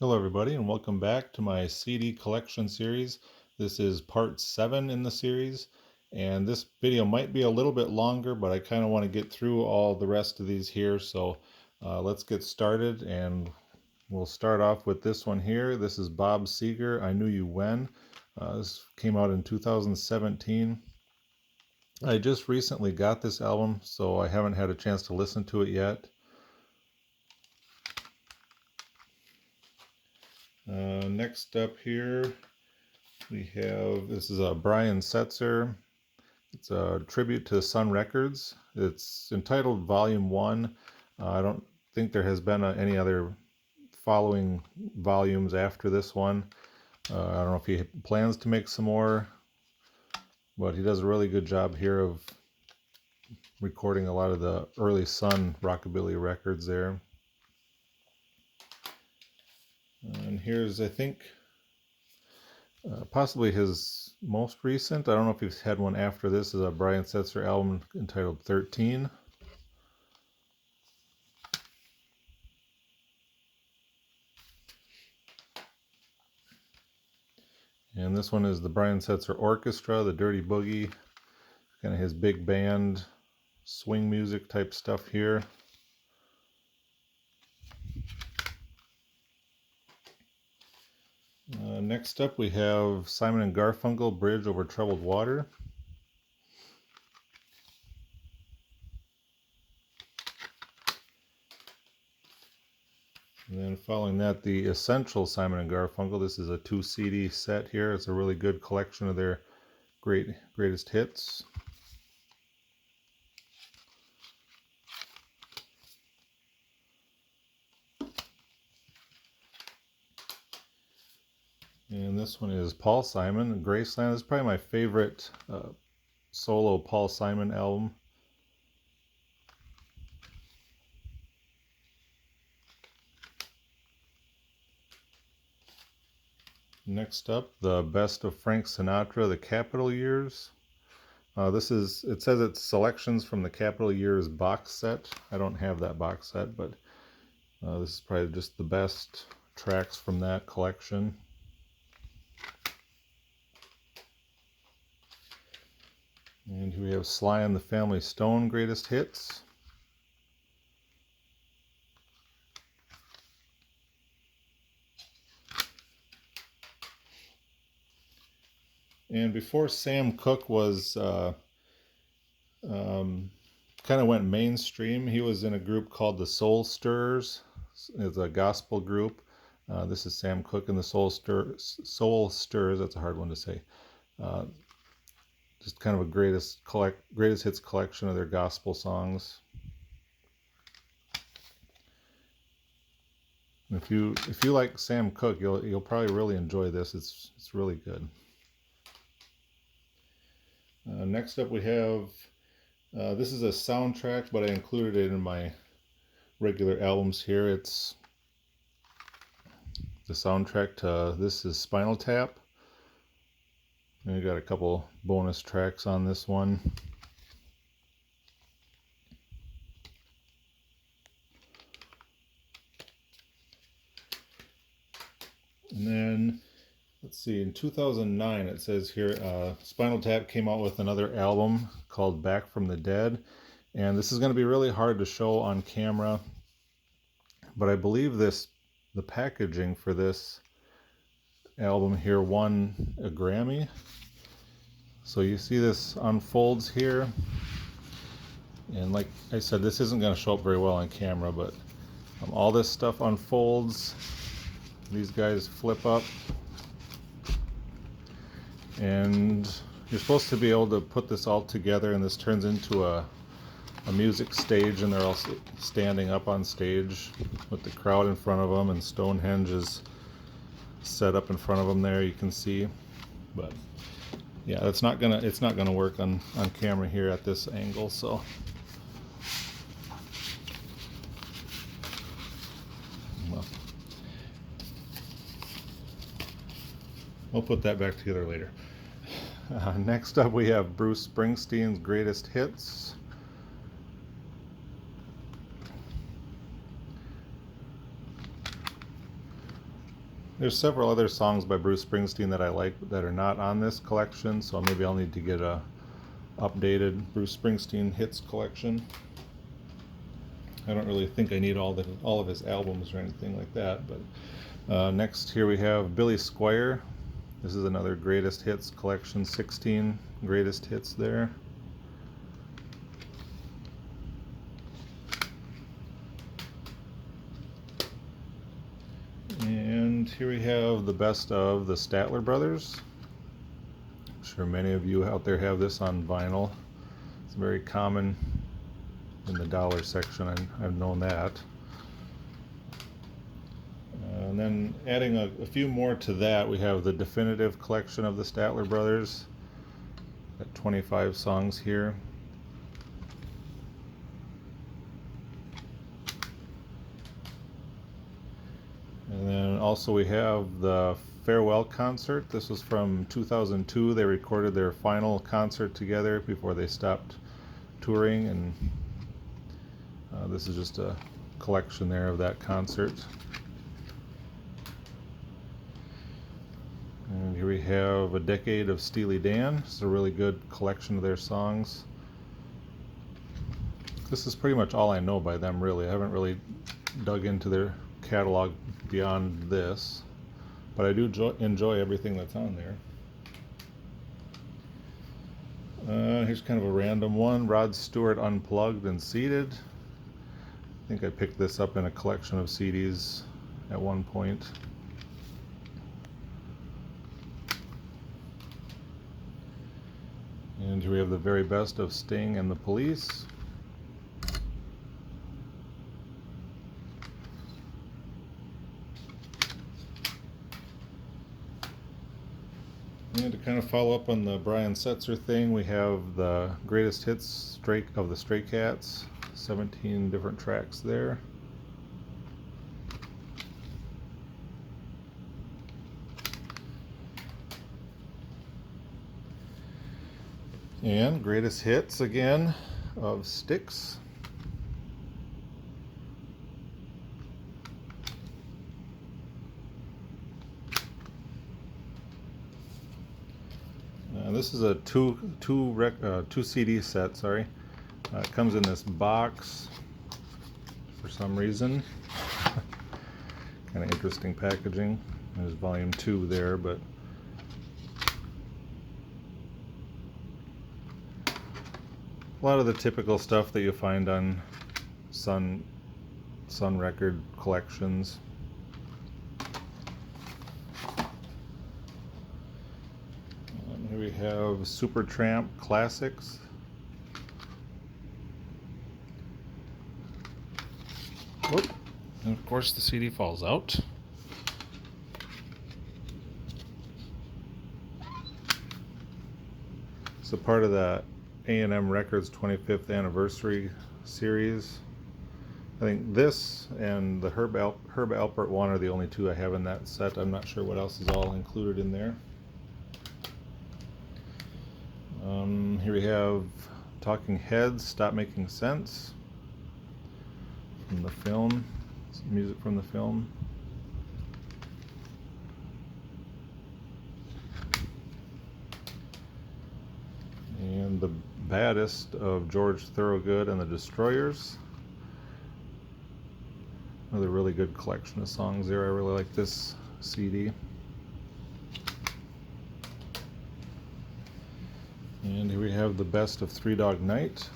Hello everybody and welcome back to my CD collection series. This is part 7 in the series, and this video might be a little bit longer, but I kind of want to get through all the rest of these here, so let's get started. And we'll start off with this one here. This is Bob Seger, I Knew You When. This came out in 2017. I just recently got this album, so I haven't had a chance to listen to it yet. Next up here, we have, this is a Brian Setzer. It's a tribute to Sun Records. It's entitled Volume 1. I don't think there has been any other following volumes after this one. I don't know if he plans to make some more, but he does a really good job here of recording a lot of the early Sun rockabilly records there. And here's, I think, possibly his most recent. I don't know if he's had one after this. Is a Brian Setzer album entitled 13. And this one is the Brian Setzer Orchestra, the Dirty Boogie, kind of his big band, swing music type stuff here. Next up we have Simon and Garfunkel, Bridge Over Troubled Water. And then following that, the Essential Simon and Garfunkel. This is a 2 CD set here. It's a really good collection of their greatest hits. And this one is Paul Simon, Graceland. This is probably my favorite solo Paul Simon album. Next up, the Best of Frank Sinatra, the Capitol Years. It says it's selections from the Capitol Years box set. I don't have that box set, but this is probably just the best tracks from that collection. And here we have Sly and the Family Stone Greatest Hits. And before Sam Cooke was kind of went mainstream, he was in a group called the Soul Stirrers. It's a gospel group. This is Sam Cooke and the Soul Stirrers. That's a hard one to say. Just kind of a greatest hits collection of their gospel songs. If you like Sam Cooke, you'll probably really enjoy this. It's really good. Next up we have, this is a soundtrack, but I included it in my regular albums here. It's the soundtrack to, this is Spinal Tap. And we got a couple bonus tracks on this one. And then, let's see, in 2009 it says here, Spinal Tap came out with another album called Back from the Dead. And this is going to be really hard to show on camera, but I believe the packaging for this album here won a Grammy. So you see this unfolds here, and like I said, this isn't going to show up very well on camera, but all this stuff unfolds. These guys flip up, and you're supposed to be able to put this all together, and this turns into a music stage, and they're all standing up on stage with the crowd in front of them, and Stonehenge is set up in front of them there, you can see. But yeah, it's not gonna work on camera here at this angle, so well, we'll put that back together later. Next up we have Bruce Springsteen's Greatest Hits. There's several other songs by Bruce Springsteen that I like that are not on this collection, so maybe I'll need to get a updated Bruce Springsteen hits collection. I don't really think I need all of his albums or anything like that, but next here we have Billy Squier. This is another greatest hits collection, 16 greatest hits there. And here we have the best of the Statler Brothers. I'm sure many of you out there have this on vinyl. It's very common in the dollar section, I've known that. And then adding a few more to that, we have the definitive collection of the Statler Brothers. Got 25 songs here. And then also we have the farewell concert. This was from 2002. They recorded their final concert together before they stopped touring, and this is just a collection there of that concert. And here we have A Decade of Steely Dan. It's a really good collection of their songs. This is pretty much all I know by them, really. I haven't really dug into their catalog beyond this, but I do enjoy everything that's on there. Here's kind of a random one, Rod Stewart Unplugged and Seated. I think I picked this up in a collection of CDs at one point. And here we have the very best of Sting and the Police. And to kind of follow up on the Brian Setzer thing, we have the greatest hits of the Stray Cats, 17 different tracks there. And greatest hits again of Styx. This is a two CD set, sorry. It comes in this box for some reason. Kind of interesting packaging. There's volume 2 there, but a lot of the typical stuff that you find on Sun record collections. Here we have Supertramp Classics. Whoop. And of course the CD falls out. It's a part of the A&M Records 25th anniversary series. I think this and the Herb Alpert one are the only two I have in that set. I'm not sure what else is all included in there. Here we have Talking Heads, Stop Making Sense, from the film, some music from the film. And The Baddest of George Thorogood and the Destroyers. Another really good collection of songs there. I really like this CD. And here we have the best of Three Dog Night.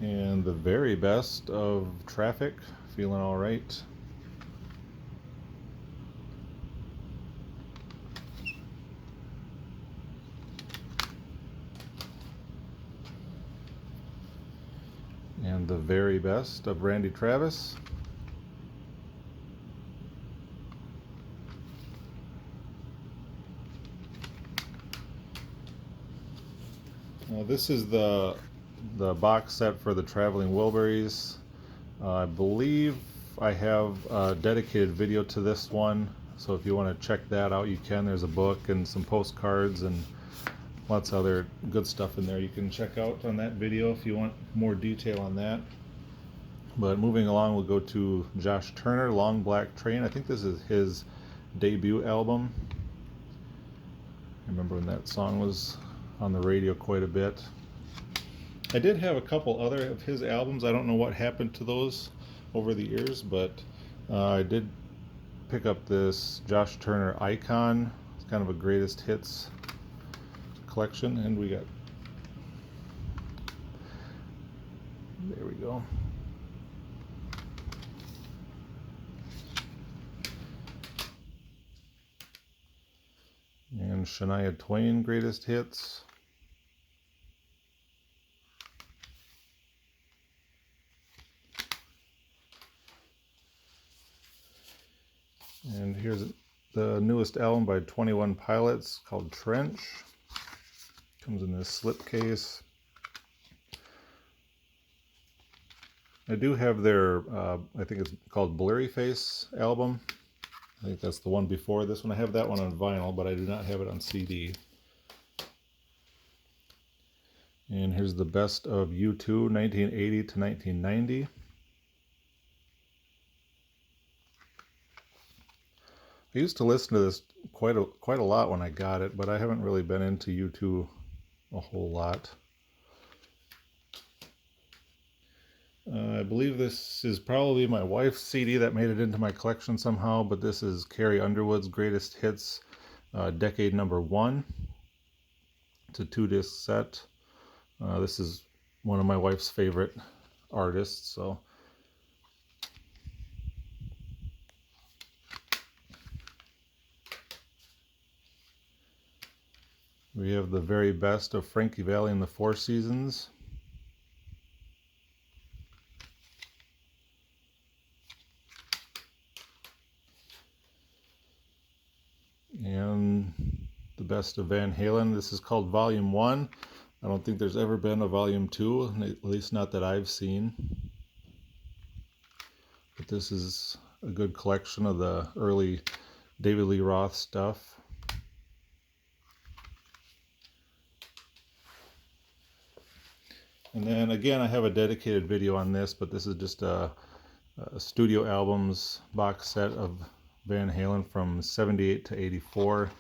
And the very best of Traffic, Feeling Alright. And the very best of Randy Travis. This is the box set for the Traveling Wilburys. I believe I have a dedicated video to this one, so if you want to check that out, you can. There's a book and some postcards and lots of other good stuff in there you can check out on that video if you want more detail on that. But moving along, we'll go to Josh Turner, Long Black Train. I think this is his debut album. I remember when that song was on the radio quite a bit. I did have a couple other of his albums. I don't know what happened to those over the years, but I did pick up this Josh Turner Icon. It's kind of a greatest hits collection, and we got, there we go. And Shania Twain greatest hits. And here's the newest album by 21 Pilots called Trench. Comes in this slipcase. I do have their, I think it's called Blurry Face album. I think that's the one before this one. I have that one on vinyl, but I do not have it on CD. And here's the best of U2, 1980 to 1990. I used to listen to this quite a lot when I got it, but I haven't really been into U2 a whole lot. I believe this is probably my wife's CD that made it into my collection somehow, but this is Carrie Underwood's Greatest Hits, Decade Number 1. It's a 2-disc set. This is one of my wife's favorite artists, so. We have the very best of Frankie Valli and the Four Seasons. And the best of Van Halen. This is called Volume 1. I don't think there's ever been a Volume 2, at least not that I've seen. But this is a good collection of the early David Lee Roth stuff. And then again, I have a dedicated video on this, but this is just a studio albums box set of Van Halen from 78 to 84.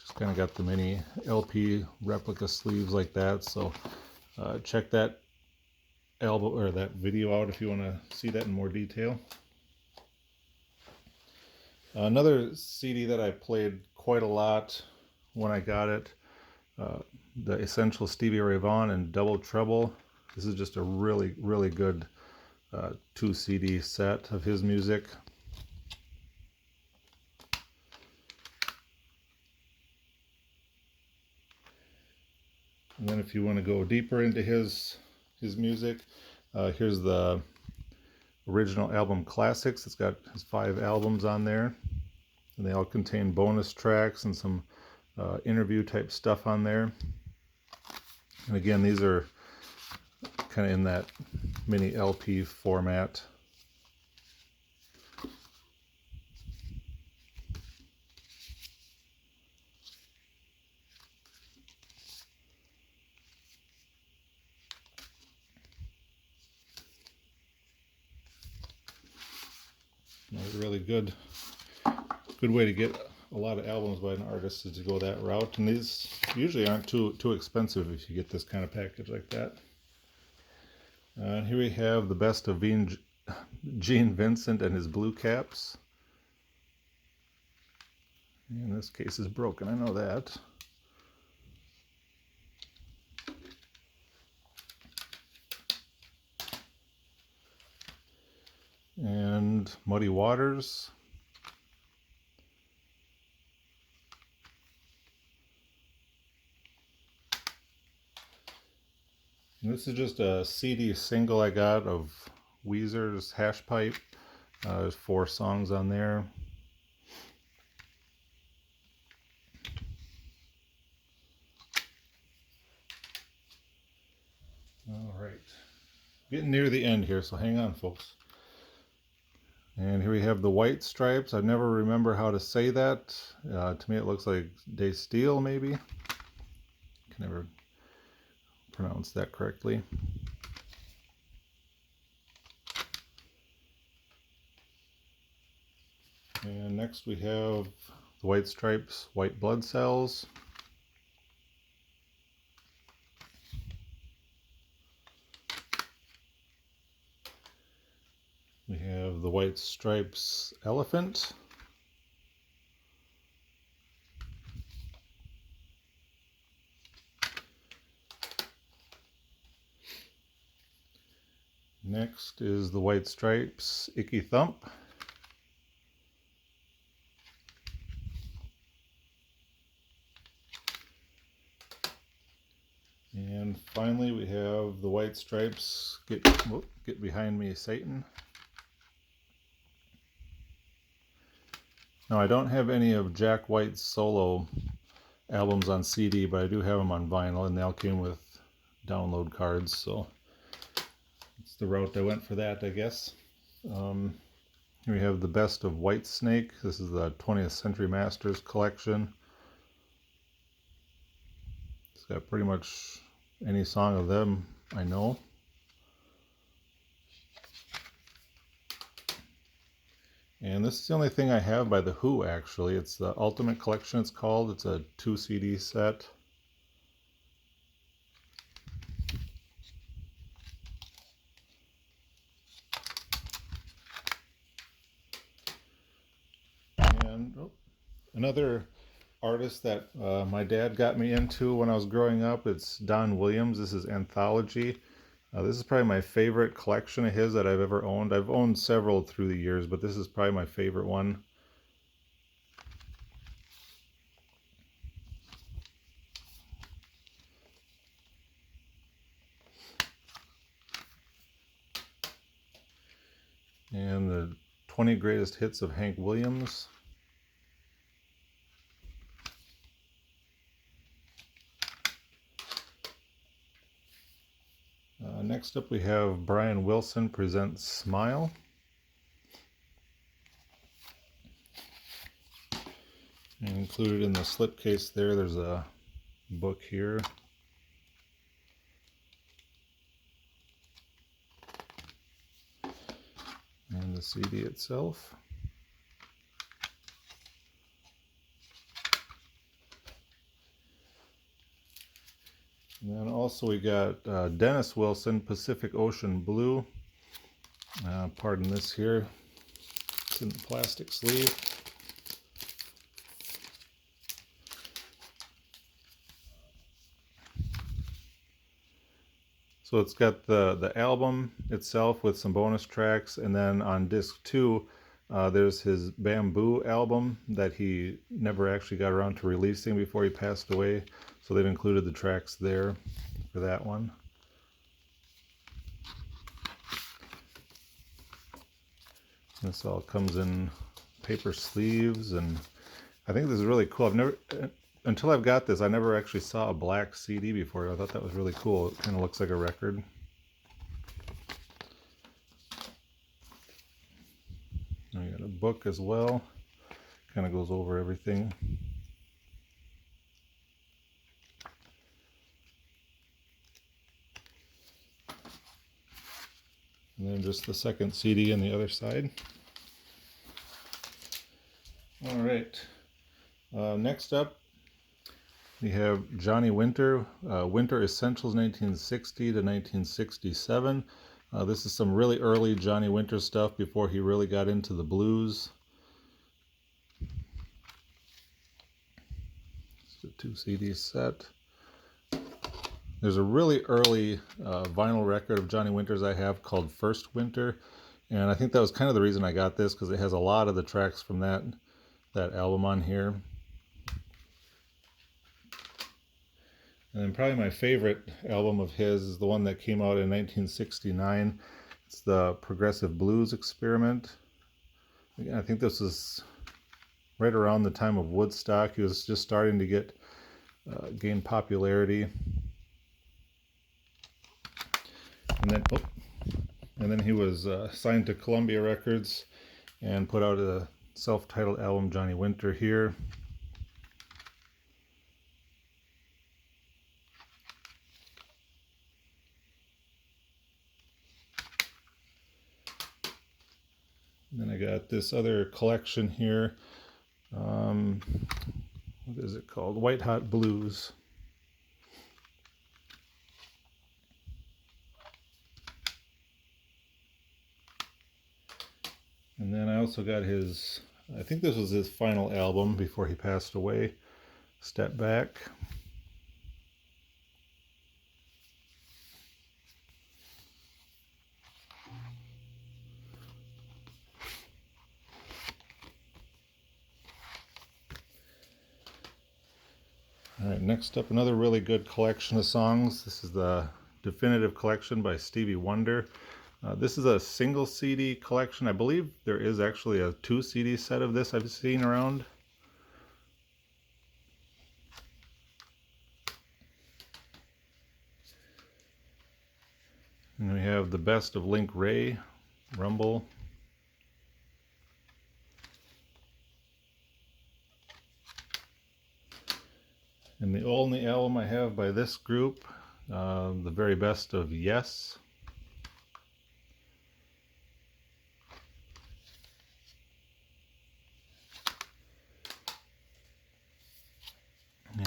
Just kind of got the mini LP replica sleeves like that. So check that album or that video out if you want to see that in more detail. Another CD that I played quite a lot when I got it, the Essential Stevie Ray Vaughan and Double Trouble. This is just a really, really good 2 CD set of his music. And then if you want to go deeper into his music, here's the original album Classics. It's got his 5 albums on there, and they all contain bonus tracks and some interview type stuff on there. And again, these are kind of in that mini LP format. Really good way to get a lot of albums by an artist is to go that route, and these usually aren't too expensive if you get this kind of package like that. And here we have the best of Gene Vincent and his Blue Caps. And this case is broken, I know that. And Muddy Waters. And this is just a CD single I got of Weezer's Hash Pipe. There's 4 songs on there. All right, getting near the end here, so hang on, folks. And here we have the White Stripes. I never remember how to say that. To me it looks like De Steel, maybe. can never pronounce that correctly. And next we have the White Stripes, White Blood Cells. We have the White Stripes, Elephant. Next is the White Stripes, Icky Thump. And finally we have the White Stripes, Get Behind Me, Satan. Now I don't have any of Jack White's solo albums on CD, but I do have them on vinyl, and they all came with download cards, so it's the route I went for that, I guess. Here we have the Best of Whitesnake. This is the 20th Century Masters collection. It's got pretty much any song of them I know. And this is the only thing I have by The Who, actually. It's the Ultimate Collection, it's called. It's a 2 CD set. And another artist that my dad got me into when I was growing up, it's Don Williams. This is Anthology. This is probably my favorite collection of his that I've ever owned. I've owned several through the years, but this is probably my favorite one. And the 20 Greatest Hits of Hank Williams. Next up we have Brian Wilson Presents Smile. And included in the slipcase there's a book here. And the CD itself. And then also we got Dennis Wilson, Pacific Ocean Blue. Pardon this here. It's in the plastic sleeve. So it's got the album itself with some bonus tracks, and then on disc 2 there's his Bamboo album that he never actually got around to releasing before he passed away. So they've included the tracks there for that one. This all comes in paper sleeves, and I think this is really cool. Until I've got this, I never actually saw a black CD before. I thought that was really cool. It kind of looks like a record. I got a book as well. Kind of goes over everything. And then just the second CD on the other side. All right. Next up, we have Johnny Winter, Winter Essentials 1960 to 1967. This is some really early Johnny Winter stuff before he really got into the blues. It's a 2 CD set. There's a really early vinyl record of Johnny Winter's I have called First Winter, and I think that was kind of the reason I got this, because it has a lot of the tracks from that album on here. And then probably my favorite album of his is the one that came out in 1969. It's the Progressive Blues Experiment. Again, I think this is right around the time of Woodstock. He was just starting to gain popularity. And then he was signed to Columbia Records and put out a self-titled album, Johnny Winter, here. And then I got this other collection here. What is it called? White Hot Blues. And then I also got his, I think this was his final album before he passed away, Step Back. All right, next up, another really good collection of songs. This is the Definitive Collection by Stevie Wonder. This is a single CD collection. I believe there is actually a 2 CD set of this I've seen around. And we have the best of Link Wray, Rumble. And the only album I have by this group, the very best of Yes.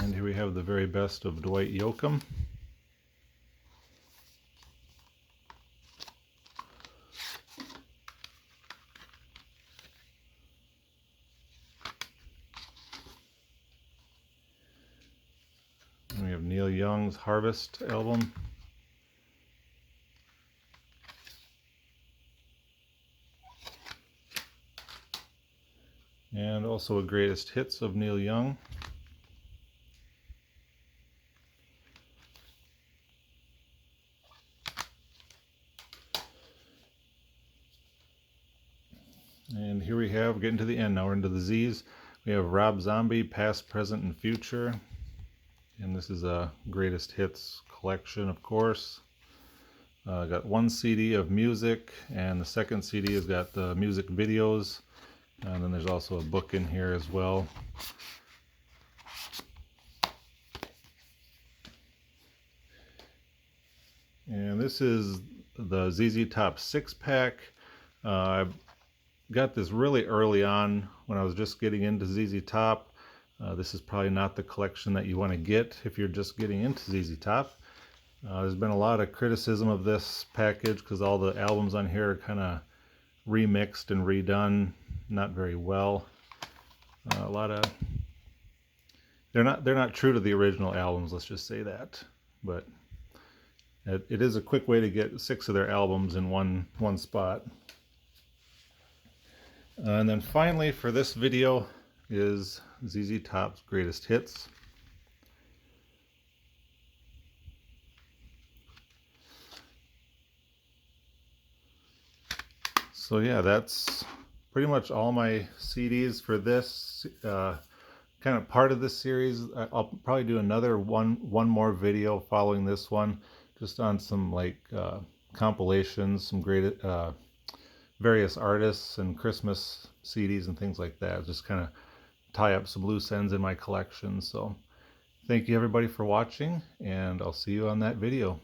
And here we have the very best of Dwight Yoakam. And we have Neil Young's Harvest album. And also a greatest hits of Neil Young. And here we have, getting to the end now, we're into the Z's. We have Rob Zombie, Past, Present, and Future. And this is a greatest hits collection, of course. Got 1 CD of music, and the second CD has got the music videos. And then there's also a book in here as well. And this is the ZZ Top 6-pack. I got this really early on when I was just getting into ZZ Top. This is probably not the collection that you want to get if you're just getting into ZZ Top. There's been a lot of criticism of this package because all the albums on here are kind of remixed and redone, not very well. They're not true to the original albums, let's just say that. But it is a quick way to get 6 of their albums in one spot. And then finally for this video is ZZ Top's greatest hits. So yeah, that's pretty much all my CDs for this kind of part of this series. I'll probably do another one more video following this one, just on some like compilations, some great various artists and Christmas CDs and things like that. Just kind of tie up some loose ends in my collection. So thank you everybody for watching, and I'll see you on that video.